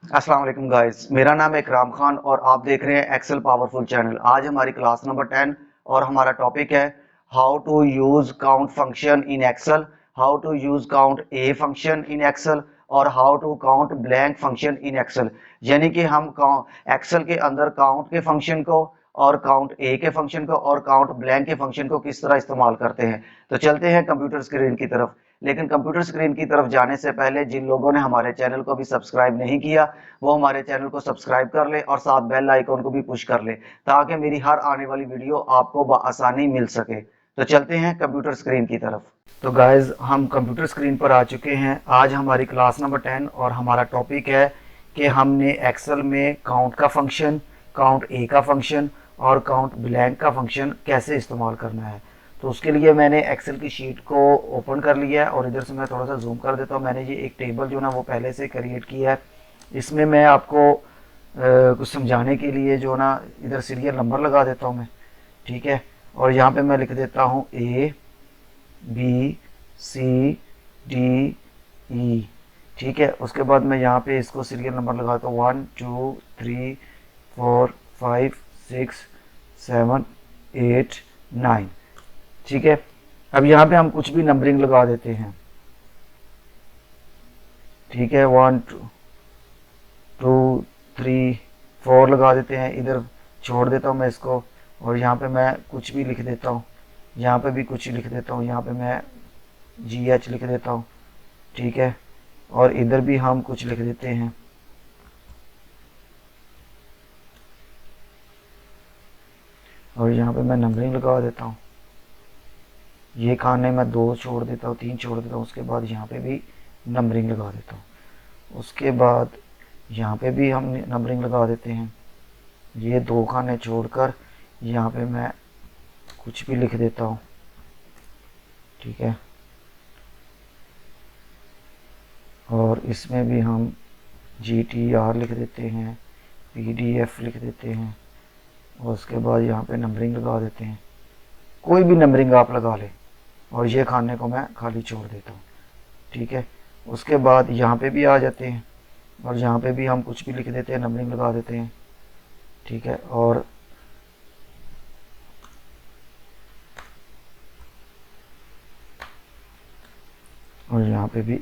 अस्सलाम वालेकुम गाइस, मेरा नाम है इकराम खान और आप देख रहे हैं एक्सेल पावरफुल चैनल। आज हमारी क्लास नंबर 10 और हमारा टॉपिक है how to use count function in Excel, how to use count a function in Excel और how to count blank function in Excel. यानी कि हम एक्सेल के अंदर काउंट के फंक्शन को और काउंट ए के फंक्शन को और काउंट ब्लैंक के फंक्शन को किस तरह इस्तेमाल करते हैं। तो चलते हैं कंप्यूटर स्क्रीन की तरफ। लेकिन कंप्यूटर स्क्रीन की तरफ जाने से पहले जिन लोगों ने हमारे चैनल को अभी सब्सक्राइब नहीं किया वो हमारे चैनल को सब्सक्राइब कर ले और साथ बेल आइकॉन को भी पुश कर ले ताकि मेरी हर आने वाली वीडियो आपको बआसानी मिल सके। तो चलते हैं कंप्यूटर स्क्रीन की तरफ। तो गाइज हम कंप्यूटर स्क्रीन पर आ चुके हैं। आज हमारी क्लास नंबर 10 और हमारा टॉपिक है कि हमने एक्सेल में काउंट का फंक्शन, काउंट ए का फंक्शन और काउंट ब्लैंक का फंक्शन कैसे इस्तेमाल करना है। तो उसके लिए मैंने एक्सेल की शीट को ओपन कर लिया है और इधर से मैं थोड़ा सा जूम कर देता हूँ। मैंने ये एक टेबल जो ना वो पहले से क्रिएट किया है। इसमें मैं आपको कुछ समझाने के लिए जो ना इधर सीरियल नंबर लगा देता हूँ मैं, ठीक है। और यहाँ पे मैं लिख देता हूँ A B C D E, ठीक है। उसके बाद मैं यहाँ पे इसको सीरियल नंबर लगाता हूँ 1 2 3 4 5 6 7 8 9, ठीक है। अब यहाँ पे हम कुछ भी नंबरिंग लगा देते हैं, ठीक है। 1 2 3 4 लगा देते हैं। इधर छोड़ देता हूँ मैं इसको और यहाँ पे मैं कुछ भी लिख देता हूँ, यहाँ पे भी कुछ लिख देता हूँ, यहाँ पे मैं GH लिख देता हूँ, ठीक है। और इधर भी हम कुछ लिख देते हैं, और यहाँ पे मैं नंबरिंग लगा देता हूँ। ये खाने में 2 छोड़ देता हूँ, 3 छोड़ देता हूँ। उसके बाद यहाँ पे भी नंबरिंग लगा देता हूँ। उसके बाद यहाँ पे भी हम नंबरिंग लगा देते हैं। ये 2 खाने छोड़कर यहाँ पे मैं कुछ भी लिख देता हूँ, ठीक है। और इसमें भी हम GTR लिख देते हैं, PDF लिख देते हैं और उसके बाद यहाँ पे नंबरिंग लगा देते हैं। कोई भी नंबरिंग आप लगा लें और ये खाने को मैं खाली छोड़ देता हूँ, ठीक है। उसके बाद यहाँ पे भी आ जाते हैं और यहाँ पे भी हम कुछ भी लिख देते हैं, नंबरिंग लगा देते हैं, ठीक है। और यहाँ पे भी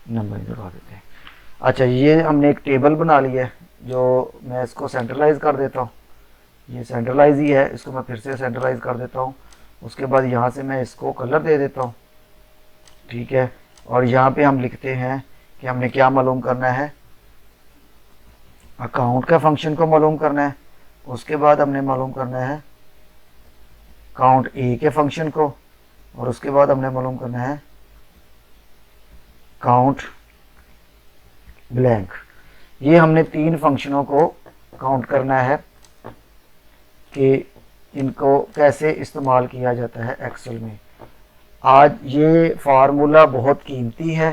नंबरिंग लगा देते हैं। अच्छा, ये हमने एक टेबल बना लिया है जो मैं इसको सेंट्रलाइज कर देता हूँ। ये सेंट्रलाइज ही है, इसको मैं फिर से सेंट्रलाइज कर देता हूँ। उसके बाद यहाँ से मैं इसको कलर दे देता हूँ, ठीक है। और यहाँ पे हम लिखते हैं कि हमने क्या मालूम करना है, अकाउंट का फंक्शन को मालूम करना है। उसके बाद हमने मालूम करना है काउंट ए के फंक्शन को और उसके बाद हमने मालूम करना है काउंट ब्लैंक। ये हमने 3 फंक्शनों को काउंट करना है कि इनको कैसे इस्तेमाल किया जाता है एक्सेल में। आज ये फार्मूला बहुत कीमती है,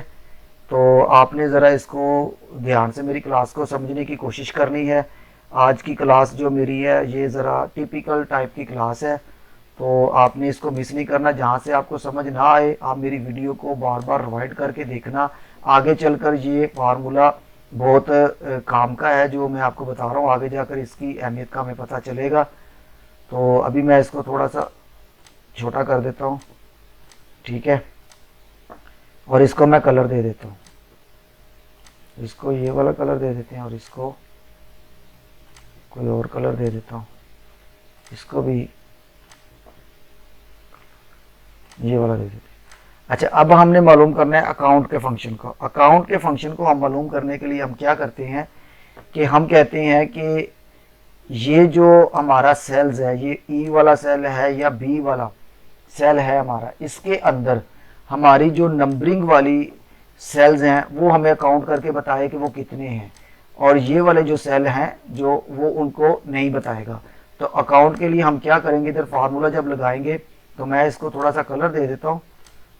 तो आपने ज़रा इसको ध्यान से मेरी क्लास को समझने की कोशिश करनी है। आज की क्लास जो मेरी है ये ज़रा टिपिकल टाइप की क्लास है, तो आपने इसको मिस नहीं करना। जहाँ से आपको समझ ना आए आप मेरी वीडियो को बार बार रिवाइंड करके देखना। आगे चलकर ये फार्मूला बहुत काम का है जो मैं आपको बता रहा हूँ। आगे जाकर इसकी अहमियत का हमें पता चलेगा। तो अभी मैं इसको थोड़ा सा छोटा कर देता हूँ, ठीक है। और इसको मैं कलर दे देता हूँ, इसको ये वाला कलर दे देते हैं और इसको कोई और कलर दे देता हूँ, इसको भी ये वाला दे देते हैं। अच्छा, अब हमने मालूम करना है अकाउंट के फंक्शन को। अकाउंट के फंक्शन को हम मालूम करने के लिए हम क्या करते हैं कि हम कहते हैं कि ये जो हमारा सेल्स है, ये ई वाला सेल है या बी वाला सेल है हमारा, इसके अंदर हमारी जो नंबरिंग वाली सेल्स हैं वो हमें काउंट करके बताए कि वो कितने हैं, और ये वाले जो सेल हैं जो वो उनको नहीं बताएगा। तो अकाउंट के लिए हम क्या करेंगे, इधर फार्मूला जब लगाएंगे तो मैं इसको थोड़ा सा कलर दे देता हूँ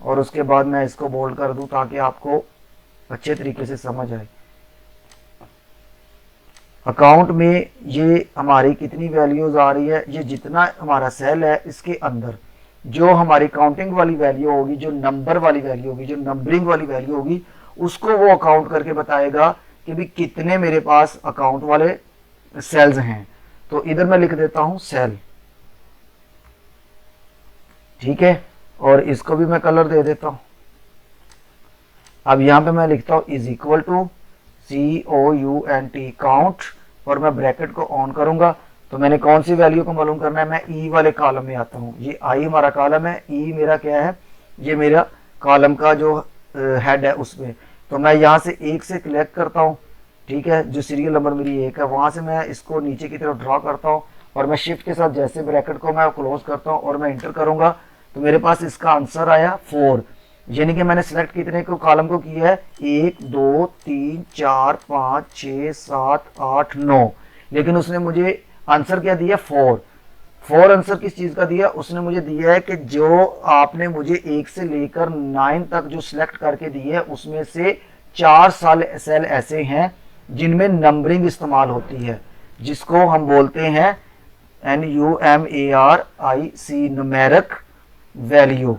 और उसके बाद मैं इसको बोल्ड कर दूं ताकि आपको अच्छे तरीके से समझ आए। अकाउंट में ये हमारी कितनी वैल्यूज आ रही है, ये जितना हमारा सेल है इसके अंदर जो हमारी काउंटिंग वाली वैल्यू होगी, जो नंबर वाली वैल्यू होगी, जो नंबरिंग वाली वैल्यू होगी, उसको वो अकाउंट करके बताएगा कि भी कितने मेरे पास अकाउंट वाले सेल्स हैं। तो इधर मैं लिख देता हूं सेल, ठीक है, और इसको भी मैं कलर दे देता हूं। अब यहां पे मैं लिखता हूं is equal to COUNT count, और मैं ब्रैकेट को ऑन करूंगा। तो मैंने कौन सी वैल्यू को मालूम करना है, मैं ई वाले कॉलम में आता हूं। ये आई हमारा कॉलम है, ई मेरा क्या है, ये मेरा कॉलम का जो हेड है उसमें। तो मैं यहाँ से 1 से कलेक्ट करता हूँ, ठीक है, जो सीरियल नंबर मेरी 1 है, वहां से मैं इसको नीचे की तरफ ड्रॉ करता हूँ, और मैं शिफ्ट के साथ जैसे ब्रैकेट को मैं क्लोज करता हूँ और मैं इंटर करूंगा, तो मेरे पास इसका आंसर आया 4। यानी कि मैंने सिलेक्ट कितने को कॉलम को किया है, 1 2 3 4 5 6 7 8 9, लेकिन उसने मुझे आंसर क्या दिया, 4 आंसर किस चीज का दिया, उसने मुझे दिया है कि जो आपने मुझे 1 से लेकर 9 तक जो सिलेक्ट करके दी है उसमें से 4 सेल ऐसे हैं जिनमें नंबरिंग इस्तेमाल होती है, जिसको हम बोलते हैं NUMERIC numeric value,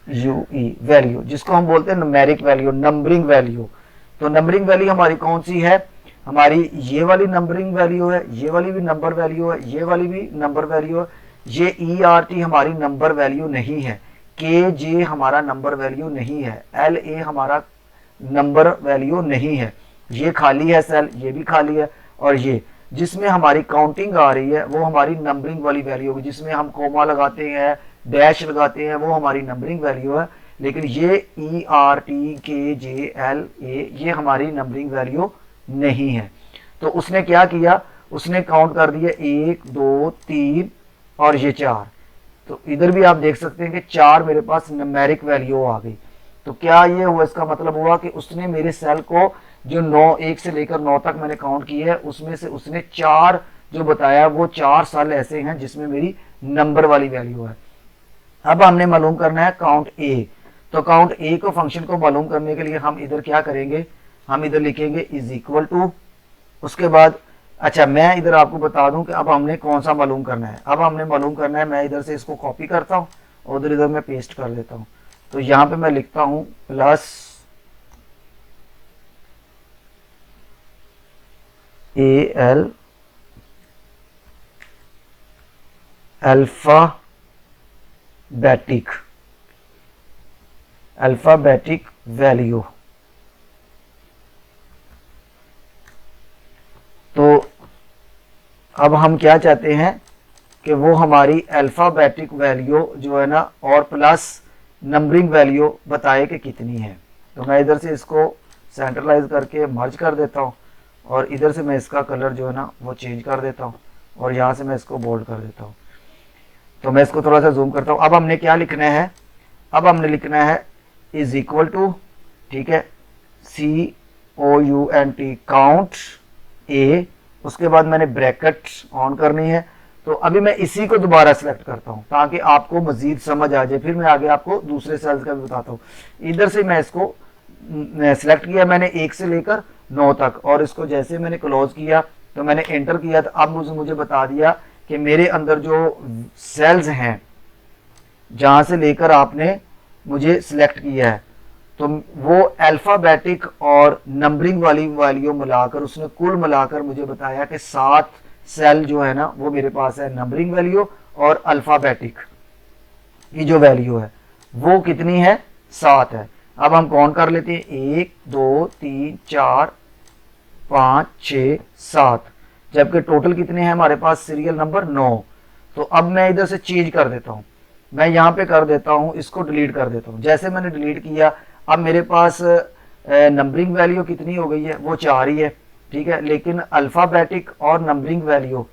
UE value, जिसको हम बोलते हैं न्यूमेरिक वैल्यू, नंबरिंग वैल्यू। तो नंबरिंग वैल्यू हमारी कौन सी है, हमारी ये वाली नंबरिंग वैल्यू है, ये वाली भी नंबर वैल्यू है, ये वाली भी नंबर वैल्यू है। ये ERT हमारी नंबर वैल्यू नहीं है, KJ हमारा नंबर वैल्यू नहीं है, LA हमारा नंबर वैल्यू नहीं है। ये खाली है सेल, ये भी खाली है, और ये जिसमें हमारी काउंटिंग आ रही है वो हमारी नंबरिंग वाली वैल्यू होगी, जिसमें हम कोमा लगाते हैं, डैश लगाते हैं, वो हमारी नंबरिंग वैल्यू है। लेकिन ये ERT KJ LA ये हमारी नंबरिंग वैल्यू नहीं है। तो उसने क्या किया, उसने काउंट कर दिया 1 2 3 और ये 4। तो इधर भी आप देख सकते हैं कि 4 मेरे पास न्यूमेरिक वैल्यू आ गई। तो क्या ये हुआ, इसका मतलब हुआ कि उसने मेरे सेल को जो 9 1 से लेकर 9 तक मैंने काउंट की है उसमें से उसने 4 जो बताया वो 4 सेल ऐसे हैं जिसमें मेरी नंबर वाली वैल्यू है। अब हमने मालूम करना है काउंट ए। तो काउंट ए को फंक्शन को मालूम करने के लिए हम इधर क्या करेंगे, हम इधर लिखेंगे इज इक्वल टू, उसके बाद अच्छा मैं इधर आपको बता दूं कि अब हमने कौन सा मालूम करना है। अब हमने मालूम करना है, मैं इधर से इसको कॉपी करता हूं और उधर इधर मैं पेस्ट कर देता हूं। तो यहां पे मैं लिखता हूं प्लस AL अल्फाबेटिक वैल्यू। तो अब हम क्या चाहते हैं कि वो हमारी अल्फाबेटिक वैल्यू जो है ना और प्लस नंबरिंग वैल्यू बताए कि कितनी है। तो मैं इधर से इसको सेंट्रलाइज करके मर्ज कर देता हूँ, और इधर से मैं इसका कलर जो है ना वो चेंज कर देता हूँ, और यहाँ से मैं इसको बोल्ड कर देता हूँ। तो मैं इसको थोड़ा सा जूम करता हूँ। अब हमने क्या लिखना है, अब हमने लिखना है इज इक्वल टू, ठीक है, COUNT काउंट ए, उसके बाद मैंने ब्रैकेट ऑन करनी है। तो अभी मैं इसी को दोबारा सेलेक्ट करता हूं ताकि आपको मजीद समझ आ जाए, फिर मैं आगे आपको दूसरे सेल्स का भी बताता हूं। इधर से मैं इसको सेलेक्ट किया मैंने 1 से लेकर 9 तक, और इसको जैसे मैंने क्लोज किया तो मैंने एंटर किया, तो अब मुझे बता दिया कि मेरे अंदर जो सेल्स हैं जहां से लेकर आपने मुझे सिलेक्ट किया है, तो वो अल्फाबेटिक और नंबरिंग वाली वैल्यू मिलाकर उसने कुल मिलाकर मुझे बताया कि 7 सेल जो है ना वो मेरे पास है, नंबरिंग वैल्यू और अल्फाबेटिक की जो वैल्यू है वो कितनी है, 7 है। अब हम काउंट कर लेते हैं 1 2 3 4 5 6 7, जबकि टोटल कितने हैं हमारे पास, सीरियल नंबर 9। तो अब मैं इधर से चेंज कर देता हूं, मैं यहाँ पे कर देता हूँ, इसको डिलीट कर देता हूँ। जैसे मैंने डिलीट किया अब मेरे पास नंबरिंग वैल्यू कितनी हो गई है, वो 4 ही है, ठीक है, लेकिन अल्फाबेटिक और नंबरिंग वैल्यू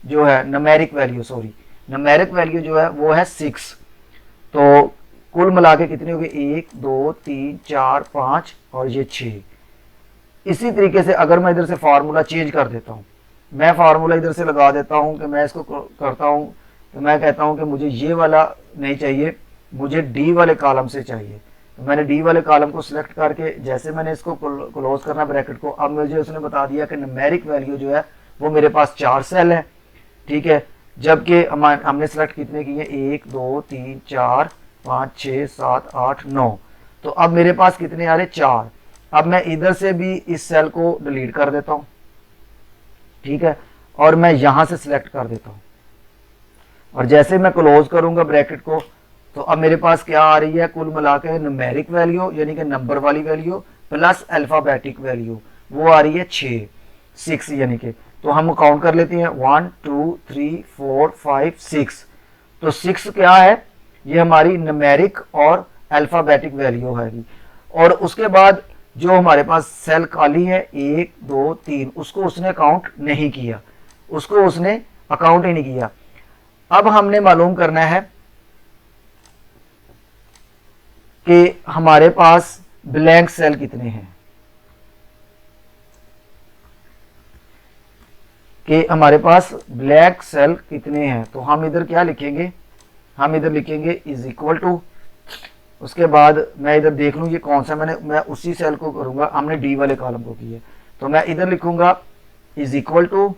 जो है, न्यूमेरिक वैल्यू जो है वो है 6। तो कुल मिला के कितनी हो गई, 1 2 3 4 5 और ये 6। इसी तरीके से अगर मैं इधर से फार्मूला चेंज कर देता हूँ, मैं फार्मूला इधर से लगा देता हूँ कि मैं इसको करता हूँ, तो मैं कहता हूँ कि मुझे ये वाला नहीं चाहिए, मुझे डी वाले कॉलम से चाहिए। तो मैंने डी वाले कॉलम को सिलेक्ट करके जैसे मैंने इसको क्लोज करना ब्रैकेट को, अब मुझे उसने बता दिया कि न्यूमेरिक वैल्यू जो है वो मेरे पास 4 सेल है, ठीक है, जबकि हमने सिलेक्ट कितने किए, 1 2 3 4 5 6 7 8 9। तो अब मेरे पास कितने आ रहे, 4। अब मैं इधर से भी इस सेल को डिलीट कर देता हूं, ठीक है, और मैं यहां से सिलेक्ट कर देता हूं, और जैसे मैं क्लोज करूंगा ब्रैकेट को, तो अब मेरे पास क्या आ रही है, कुल मिला के न्यूमेरिक वैल्यू यानी कि नंबर वाली वैल्यू प्लस अल्फाबेटिक वैल्यू, वो आ रही है 6 यानी कि, तो हम काउंट कर लेते हैं 1 2 3 4 5 6। तो 6 क्या है, ये हमारी न्यूमेरिक और अल्फाबेटिक वैल्यू है। और उसके बाद जो हमारे पास सेल खाली है 1 2 3, उसको उसने काउंट नहीं किया, उसको उसने अकाउंट ही नहीं किया। अब हमने मालूम करना है कि हमारे पास ब्लैंक सेल कितने हैं, कि हमारे पास ब्लैक सेल कितने हैं। तो हम इधर क्या लिखेंगे, हम इधर लिखेंगे इज इक्वल टू, उसके बाद मैं इधर देख लूँ ये कौन सा, मैं उसी सेल को करूंगा, हमने डी वाले कॉलम को किया, तो मैं इधर लिखूंगा is equal to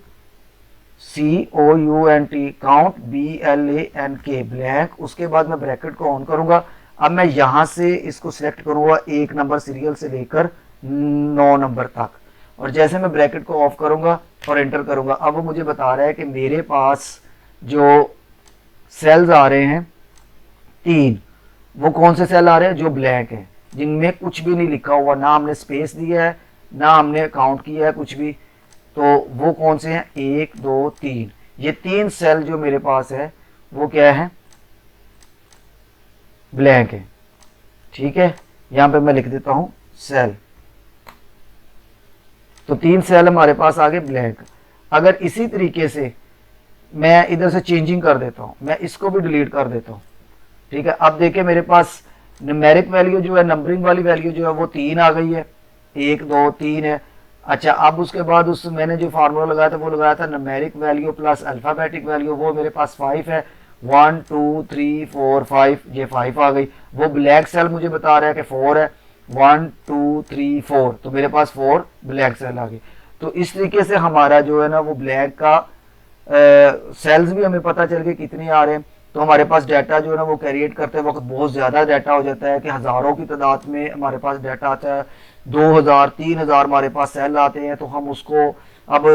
COUNT count BLANK blank, उसके बाद मैं ब्रैकेट को ऑन करूंगा। अब मैं यहां से इसको सिलेक्ट करूंगा 1 नंबर सीरियल से लेकर 9 नंबर तक, और जैसे मैं ब्रैकेट को ऑफ करूंगा और एंटर करूंगा, अब वो मुझे बता रहा है कि मेरे पास जो सेल्स आ रहे हैं 3, वो कौन से सेल आ रहे हैं, जो ब्लैंक है, जिनमें कुछ भी नहीं लिखा हुआ, ना हमने स्पेस दिया है ना हमने काउंट किया है कुछ भी। तो वो कौन से हैं, 1 2 3, ये 3 सेल जो मेरे पास है वो क्या है, ब्लैंक है, ठीक है। यहां पे मैं लिख देता हूं सेल, तो 3 सेल हमारे पास आ गए ब्लैंक। अगर इसी तरीके से मैं इधर से चेंजिंग कर देता हूं, मैं इसको भी डिलीट कर देता हूं, ठीक है। अब देखिए मेरे पास न्यूमेरिक वैल्यू जो है, नंबरिंग वाली वैल्यू जो है वो 3 आ गई है, 1 2 3 है। अच्छा, अब उसके बाद उस मैंने जो फार्मूला लगाया था वो लगाया था numeric value plus alphabetic value, वो मेरे पास 5 है, 1 2 3 4 5, ये 5 आ गई। वो ब्लैक सेल मुझे बता रहा है कि 4 है, 1 2 3 4, तो मेरे पास 4 ब्लैक सेल आ गई। तो इस तरीके से हमारा जो है ना वो ब्लैक का सेल्स भी हमें पता चल गए कितने आ रहे हैं। तो हमारे पास डाटा जो है ना वो क्रिएट करते वक्त बहुत ज़्यादा डाटा हो जाता है, कि हज़ारों की तादाद में हमारे पास डाटा आता है, 2000 3000 हमारे पास सेल आते हैं। तो हम उसको अब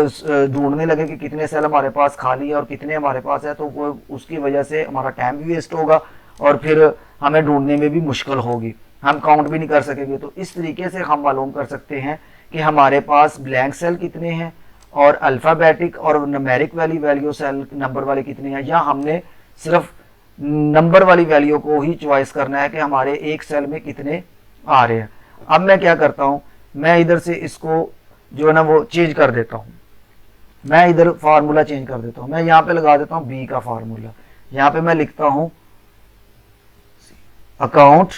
ढूंढने लगे कि कितने सेल हमारे पास खाली है और कितने हमारे पास है, तो वो उसकी वजह से हमारा टाइम भी वेस्ट होगा और फिर हमें ढूंढने में भी मुश्किल होगी, हम काउंट भी नहीं कर सकेंगे। तो इस तरीके से हम मालूम कर सकते हैं कि हमारे पास ब्लैंक सेल कितने हैं और अल्फ़ाबेटिक और न्यूमेरिक वाली वैल्यू सेल नंबर वाले कितने हैं, या हमने सिर्फ नंबर वाली वैल्यू को ही चॉइस करना है कि हमारे एक सेल में कितने आ रहे हैं। अब मैं क्या करता हूं, मैं इधर से इसको जो है ना वो चेंज कर देता हूं, मैं इधर फार्मूला चेंज कर देता हूं, मैं यहां पे लगा देता हूं बी का फार्मूला, यहां पे मैं लिखता हूं अकाउंट,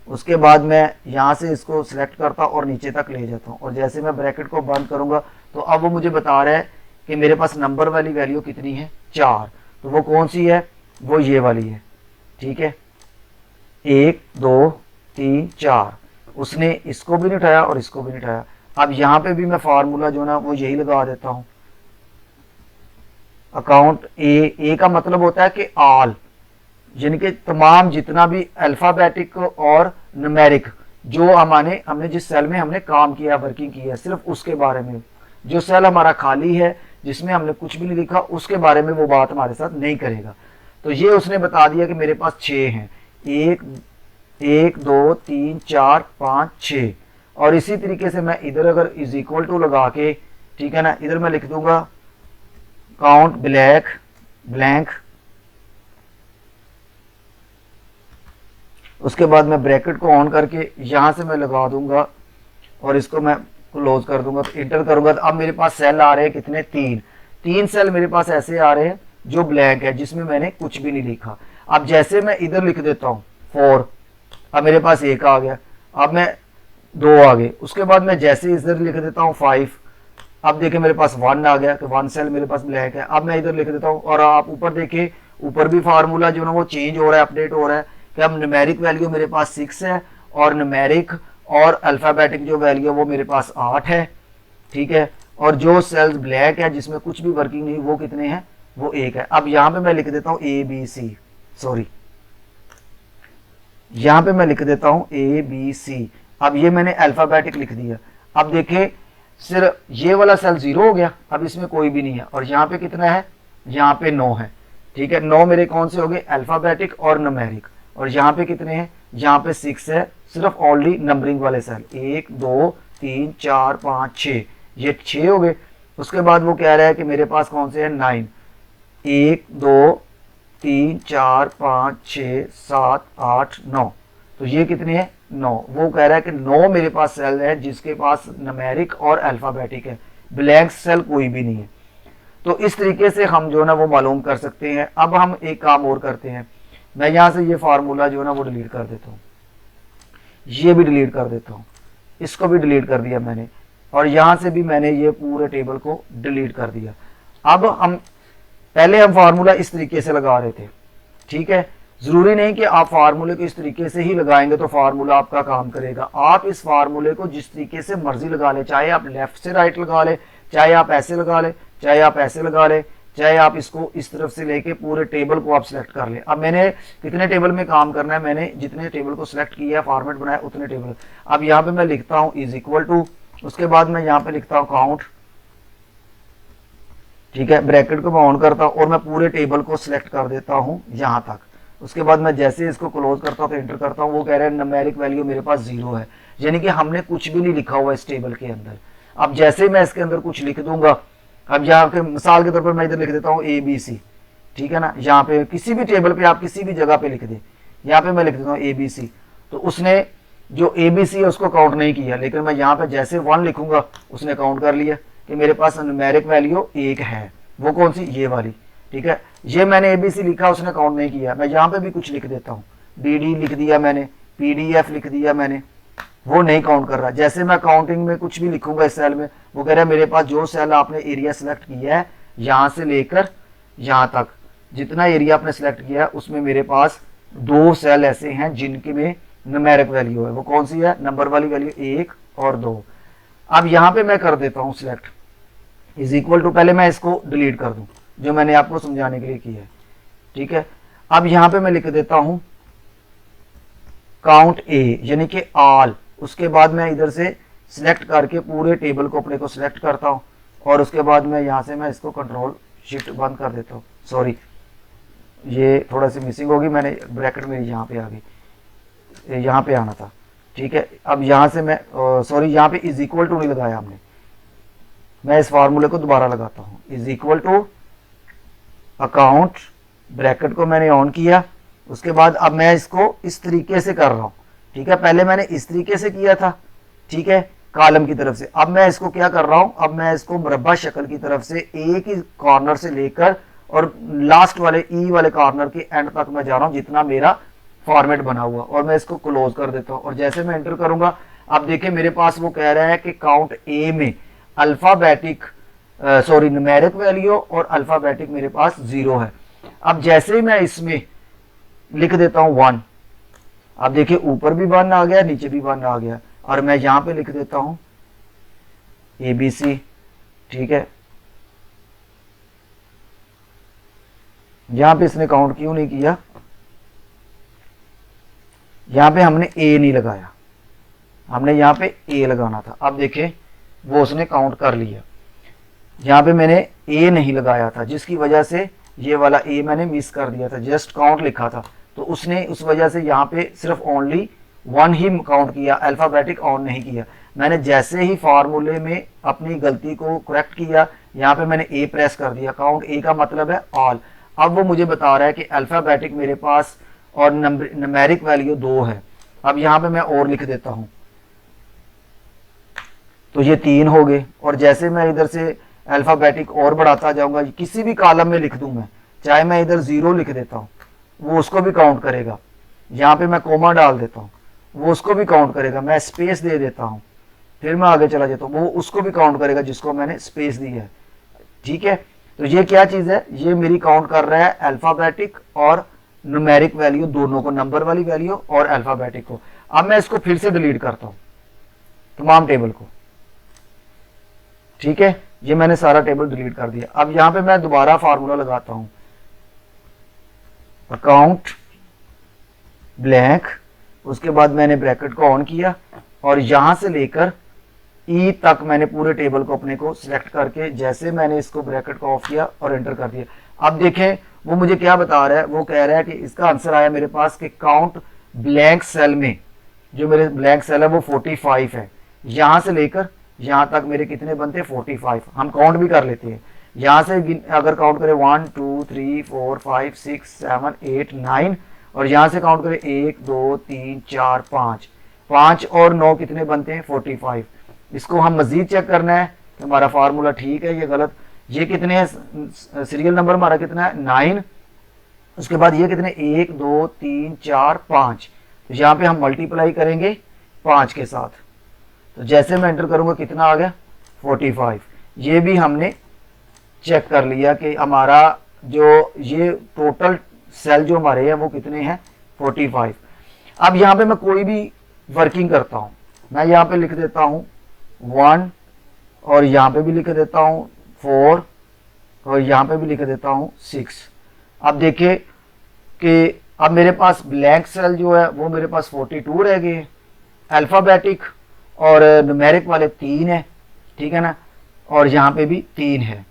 उसके बाद मैं यहां से इसको सिलेक्ट करता और नीचे तक ले जाता हूं, और जैसे मैं ब्रैकेट को बंद करूंगा तो अब वो मुझे बता रहा है कि मेरे पास नंबर वाली वैल्यू कितनी है, 4। तो वो कौन सी है, वो ये वाली है, ठीक है, 1 2 3 4। उसने इसको भी नहीं उठाया और इसको भी नहीं उठाया। अब यहां पे भी मैं फार्मूला जो ना वो यही लगा देता हूं, अकाउंट ए का मतलब होता है कि ऑल, यानी कि तमाम जितना भी अल्फाबेटिक और न्यूमेरिक जो हमने जिस सेल में हमने काम किया, वर्किंग की है, सिर्फ उसके बारे में। जो सेल हमारा खाली है जिसमें हमने कुछ भी नहीं लिखा, उसके बारे में वो बात हमारे साथ नहीं करेगा। तो ये उसने बता दिया कि मेरे पास 6 हैं, 1 2 3 4 5 6। और इसी तरीके से मैं इधर अगर इज इक्वल टू लगा के, ठीक है ना, इधर मैं लिख दूंगा काउंट ब्लैंक, उसके बाद मैं ब्रैकेट को ऑन करके यहां से मैं लगा दूंगा और इसको मैं क्लोज कर दूंगा, तो इंटर करूंगा। तो अब मेरे पास सेल आ रहे हैं कितने, 3 सेल मेरे पास ऐसे आ रहे हैं जो ब्लैंक है, जिसमें मैंने कुछ भी नहीं लिखा। अब जैसे मैं इधर लिख देता हूं 4, अब मेरे पास 1 आ गया, अब मैं 2 आ गए, उसके बाद मैं जैसे इधर लिख देता हूं 5, अब देखिए मेरे पास 1 आ गया कि 1 सेल मेरे पास ब्लैंक है। अब मैं इधर लिख देता हूं, और आप ऊपर देखिए ऊपर भी फार्मूला जो ना वो चेंज हो रहा है, अपडेट हो रहा है, कि अब न्यूमेरिक वैल्यू मेरे पास 6 है और न्यूमेरिक और अल्फाबेटिक जो वैल्यू है वो मेरे पास 8 है, ठीक है। और जो सेल्स ब्लैक है जिसमें कुछ भी वर्किंग नहीं, वो कितने हैं, वो 1 है। अब यहां पे मैं लिख देता हूं यहां पे मैं लिख देता हूं ABC, अब ये मैंने अल्फाबेटिक लिख दिया। अब देखिए सिर्फ ये वाला सेल 0 हो गया, अब इसमें कोई भी नहीं है। और यहाँ पे कितना है, यहाँ पे 9 है, ठीक है। 9 मेरे कौन से हो गए, अल्फाबेटिक और न्यूमेरिक। और यहाँ पे कितने हैं, यहाँ पे 6 है, सिर्फ ओनली नंबरिंग वाले सेल, 1 2 3 4 5 6, ये 6 हो गए। उसके बाद वो कह रहा है कि मेरे पास कौन से हैं, 9, 1 2 3 4 5 6 7 8 9, तो ये कितने हैं, 9। वो कह रहा है कि 9 मेरे पास सेल है जिसके पास न्यूमेरिक और अल्फाबेटिक है, ब्लैंक सेल कोई भी नहीं है। तो इस तरीके से हम जो है ना वो मालूम कर सकते हैं। अब हम एक काम और करते हैं, मैं यहाँ से ये फार्मूला जो है ना वो डिलीट कर देता हूँ, ये भी डिलीट कर देता हूँ, इसको भी डिलीट कर दिया मैंने, और यहाँ से भी मैंने ये पूरे टेबल को डिलीट कर दिया। अब हम पहले हम फार्मूला इस तरीके से लगा रहे थे, ठीक है। जरूरी नहीं कि आप फार्मूले को इस तरीके से ही लगाएंगे तो फार्मूला आपका काम करेगा। आप इस फार्मूले को जिस तरीके से मर्जी लगा ले, चाहे आप लेफ्ट से राइट लगा ले, चाहे आप ऐसे लगा ले, चाहे आप ऐसे लगा ले, चाहे आप इसको इस तरफ से लेके पूरे टेबल को आप सिलेक्ट कर ले। अब मैंने कितने टेबल में काम करना है, मैंने जितने टेबल को सिलेक्ट किया है, फॉर्मेट बनाया, उतने टेबल। अब यहाँ पे मैं लिखता हूँ इज इक्वल टू, उसके बाद मैं यहाँ पे लिखता हूँ काउंट, ठीक है, ब्रैकेट को मैं ऑन करता हूँ और मैं पूरे टेबल को सिलेक्ट कर देता हूँ यहाँ तक। उसके बाद मैं जैसे इसको क्लोज करता हूँ तो एंटर करता हूँ, वो कह रहे हैं न्यूमेरिक वैल्यू मेरे पास 0 है, यानी कि हमने कुछ भी नहीं लिखा हुआ इस टेबल के अंदर। अब जैसे मैं इसके अंदर कुछ लिख दूंगा, अब यहाँ पे मिसाल के तौर पर मैं इधर लिख देता हूँ ABC, ठीक है ना, यहाँ पे किसी भी टेबल पे आप किसी भी जगह पे लिख दे, यहाँ पे मैं लिख देता हूँ ABC, तो उसने जो ABC है उसको काउंट नहीं किया, लेकिन मैं यहाँ पे जैसे 1 लिखूंगा उसने काउंट कर लिया कि मेरे पास न्यूमेरिक वैल्यू 1 है। वो कौन सी, ये वाली, ठीक है। ये मैंने ABC लिखा, उसने काउंट नहीं किया। मैं यहाँ पे भी कुछ लिख देता हूँ, DD लिख दिया मैंने, PDF लिख दिया मैंने, वो नहीं काउंट कर रहा। जैसे मैं काउंटिंग में कुछ भी लिखूंगा इस सेल में, वो कह रहा है मेरे पास जो सेल आपने एरिया सिलेक्ट किया है यहाँ से लेकर यहाँ तक जितना एरिया आपने सिलेक्ट किया है उसमें मेरे पास 2 सेल ऐसे हैं जिनके में न्यूमेरिक वैल्यू है। वो कौन सी है, नंबर वाली वैल्यू 1 और 2। अब यहाँ पे मैं कर देता हूँ सिलेक्ट इज इक्वल टू, पहले मैं इसको डिलीट कर दूं जो मैंने आपको समझाने के लिए किया है, ठीक है। अब यहाँ पे मैं लिख देता हूं काउंट ए, यानी कि ऑल। उसके बाद मैं इधर से सिलेक्ट करके पूरे टेबल को अपने को सिलेक्ट करता हूं, और उसके बाद मैं यहाँ से मैं इसको कंट्रोल शिफ्ट बंद कर देता हूँ। सॉरी, ये थोड़ा सी मिसिंग होगी, मैंने ब्रैकेट मेरी यहाँ पे आ गई, यहाँ पे आना था, ठीक है। अब यहाँ से मैं सॉरी, यहाँ पे इज इक्वल टू नहीं लगाया हमने, मैं इस फार्मूले को दोबारा लगाता हूँ, is equal to account, bracket को मैंने ऑन किया। उसके बाद अब मैं इसको इस तरीके से कर रहा हूँ, ठीक है। पहले मैंने इस तरीके से किया था, ठीक है, कॉलम की तरफ से। अब मैं इसको क्या कर रहा हूँ, अब मैं इसको मुरब्बा शक्ल की तरफ से एक ही कॉर्नर से लेकर और लास्ट वाले ई वाले कॉर्नर के एंड तक मैं जा रहा हूँ जितना मेरा फॉर्मेट बना हुआ, और मैं इसको क्लोज कर देता हूँ। और जैसे मैं एंटर करूंगा, अब देखिए मेरे पास वो कह रहा है कि काउंट ए में अल्फाबेटिक सॉरी न्यूमेरिक वैल्यू और अल्फाबेटिक मेरे पास 0 है। अब जैसे ही मैं इसमें लिख देता हूं 1, अब देखिए ऊपर भी 1 आ गया, नीचे भी 1 आ गया, और मैं यहां पे लिख देता हूं ABC, ठीक है। यहां पे इसने काउंट क्यों नहीं किया, यहां पे हमने A नहीं लगाया, हमने यहां पे A लगाना था। अब देखिए वो उसने काउंट कर लिया, यहाँ पे मैंने A नहीं लगाया था जिसकी वजह से ये वाला A मैंने मिस कर दिया था, जस्ट काउंट लिखा था, तो उसने उस वजह से यहाँ पे सिर्फ ओनली 1 ही काउंट किया, अल्फाबेटिक ऑन नहीं किया। मैंने जैसे ही फार्मूले में अपनी गलती को करेक्ट किया, यहाँ पे मैंने A प्रेस कर दिया, काउंट A का मतलब है ऑल। अब वो मुझे बता रहा है कि अल्फाबेटिक मेरे पास और न्यूमेरिक वैल्यू 2 है। अब यहाँ पे मैं और लिख देता हूँ, तो ये 3 हो गए। और जैसे मैं इधर से अल्फाबेटिक और बढ़ाता जाऊंगा, किसी भी कॉलम में लिख दूं मैं, चाहे मैं इधर 0 लिख देता हूं, वो उसको भी काउंट करेगा। यहाँ पे मैं कोमा डाल देता हूँ, वो उसको भी काउंट करेगा। मैं स्पेस दे देता हूँ, फिर मैं आगे चला जाता हूँ, वो उसको भी काउंट करेगा जिसको मैंने स्पेस दी है, ठीक है। तो ये क्या चीज है, ये मेरी काउंट कर रहा है अल्फाबेटिक और न्यूमेरिक वैल्यू दोनों को, नंबर वाली वैल्यू और अल्फाबेटिक को। अब मैं इसको फिर से डिलीट करता हूँ तमाम टेबल को, ठीक है। ये मैंने सारा टेबल डिलीट कर दिया। अब यहां पे मैं दोबारा फार्मूला लगाता हूं, अकाउंट ब्लैंक, उसके बाद मैंने ब्रैकेट को ऑन किया, और यहां से लेकर ई तक मैंने पूरे टेबल को अपने को सिलेक्ट करके जैसे मैंने इसको ब्रैकेट को ऑफ किया और एंटर कर दिया। अब देखें वो मुझे क्या बता रहा है, वो कह रहा है कि इसका आंसर आया मेरे पास कि काउंट ब्लैंक सेल में, जो मेरे ब्लैंक सेल है वो 45 है। यहां से लेकर यहां तक मेरे कितने बनते हैं 45। हम काउंट भी कर लेते हैं, यहां से अगर काउंट करें 1 2 3 4 5 6 7 8 9 और यहां से काउंट करें 1 2 3 4 5, 5 और 9 कितने बनते हैं 45। इसको हम मजीद चेक करना है कि हमारा फार्मूला ठीक है ये गलत। ये कितने है, सीरियल नंबर हमारा कितना है 9, उसके बाद ये कितने 1 2 3 4 5, तो यहाँ पे हम मल्टीप्लाई करेंगे 5 के साथ, तो जैसे मैं एंटर करूंगा कितना आ गया 45। ये भी हमने चेक कर लिया कि हमारा जो ये टोटल सेल जो हमारे हैं वो कितने हैं 45। अब यहाँ पे मैं कोई भी वर्किंग करता हूँ, मैं यहाँ पे लिख देता हूँ 1 और यहाँ पे भी लिख देता हूँ 4 और यहाँ पे भी लिख देता हूँ 6। अब देखिए कि अब मेरे पास ब्लैंक सेल जो है वो मेरे पास 42 रह गए, अल्फ़ाबेटिक और न्यूमेरिक वाले 3 है, ठीक है ना, और यहाँ पे भी 3 है।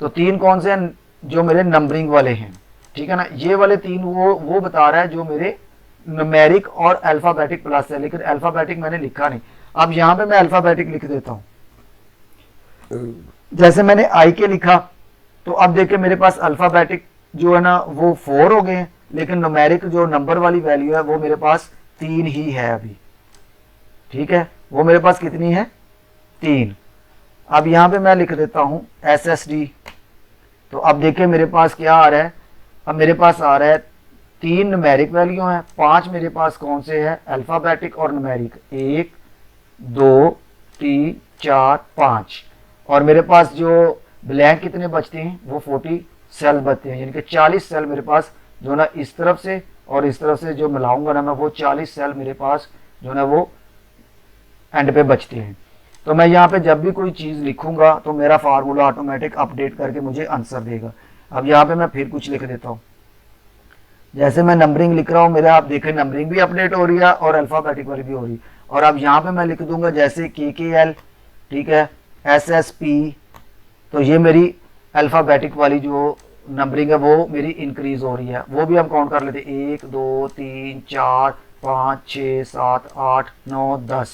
तो 3 कौन से हैं, जो मेरे नंबरिंग वाले हैं, ठीक है ना। ये वाले 3 वो बता रहा है जो मेरे न्यूमेरिक और अल्फ़ाबेटिक प्लस है, लेकिन अल्फ़ाबेटिक मैंने लिखा नहीं। अब यहाँ पे मैं अल्फ़ाबेटिक लिख देता हूँ, जैसे मैंने आई के लिखा, तो अब देखिए मेरे पास अल्फ़ाबेटिक जो है ना वो 4 हो गए हैं, लेकिन न्यूमेरिक जो नंबर वाली वैल्यू है वो मेरे पास 3 ही है अभी, ठीक है, वो मेरे पास कितनी है 3। अब यहाँ पे मैं लिख देता हूँ SSD, तो अब देखिए मेरे पास क्या आ रहा है, अब मेरे पास आ रहा है 3 न्यूमेरिक वैल्यू हैं, 5 मेरे पास कौन से है अल्फ़ाबेटिक और न्यूमेरिक, 1 2 3 4 5, और मेरे पास जो ब्लैंक कितने बचते हैं वो 40 सेल बचते हैं, यानी कि 40 सेल मेरे पास जो ना इस तरफ से और इस तरफ से जो मिलाऊंगा ना मैं, वो 40 सेल मेरे पास जो ना वो एंड पे बचते हैं। तो मैं यहाँ पे जब भी कोई चीज़ लिखूंगा तो मेरा फार्मूला ऑटोमेटिक अपडेट करके मुझे आंसर देगा। अब यहाँ पे मैं फिर कुछ लिख देता हूँ, जैसे मैं नंबरिंग लिख रहा हूँ मेरा, आप देखें नंबरिंग भी अपडेट हो रही है और अल्फ़ाबेटिक वाली भी हो रही है। और अब यहाँ पे मैं लिख दूंगा जैसे KKL, ठीक है, SSP, तो ये मेरी अल्फ़ाबेटिक वाली जो नंबरिंग है वो मेरी इंक्रीज हो रही है, वो भी हम काउंट कर लेते हैं 1 2 3 4 5 6 7 8 9 10,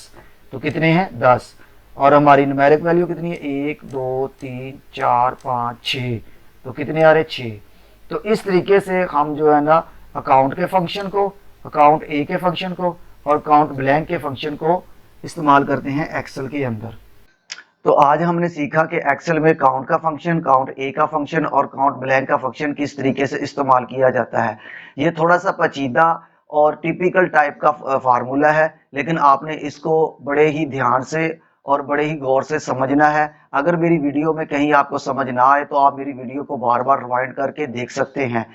तो कितने हैं 10। और हमारी न्यूमेरिक वैल्यू कितनी है 1 2 3 4 5 6, तो कितने आ रहे 6। तो इस तरीके से हम जो है ना अकाउंट के फंक्शन को, अकाउंट ए के फंक्शन को और काउंट ब्लैंक के फंक्शन को इस्तेमाल करते हैं एक्सेल के अंदर। तो आज हमने सीखा कि एक्सेल में काउंट का फंक्शन, काउंट ए का फंक्शन और काउंट ब्लैंक का फंक्शन किस तरीके से इस्तेमाल किया जाता है। ये थोड़ा सा पेचीदा और टिपिकल टाइप का फार्मूला है, लेकिन आपने इसको बड़े ही ध्यान से और बड़े ही गौर से समझना है। अगर मेरी वीडियो में कहीं आपको समझ ना आए तो आप मेरी वीडियो को बार बार रिवाइंड करके देख सकते हैं,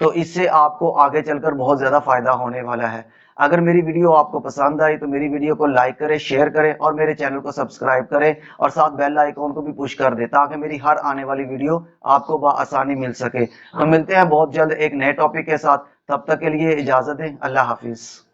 तो इससे आपको आगे चलकर बहुत ज़्यादा फायदा होने वाला है। अगर मेरी वीडियो आपको पसंद आई तो मेरी वीडियो को लाइक करें, शेयर करें और मेरे चैनल को सब्सक्राइब करें और साथ बेल आइकॉन को भी पुश कर दें ताकि मेरी हर आने वाली वीडियो आपको बआसानी मिल सके। तो मिलते हैं बहुत जल्द एक नए टॉपिक के साथ, तब तक के लिए इजाज़त दें, अल्लाह हाफिज़।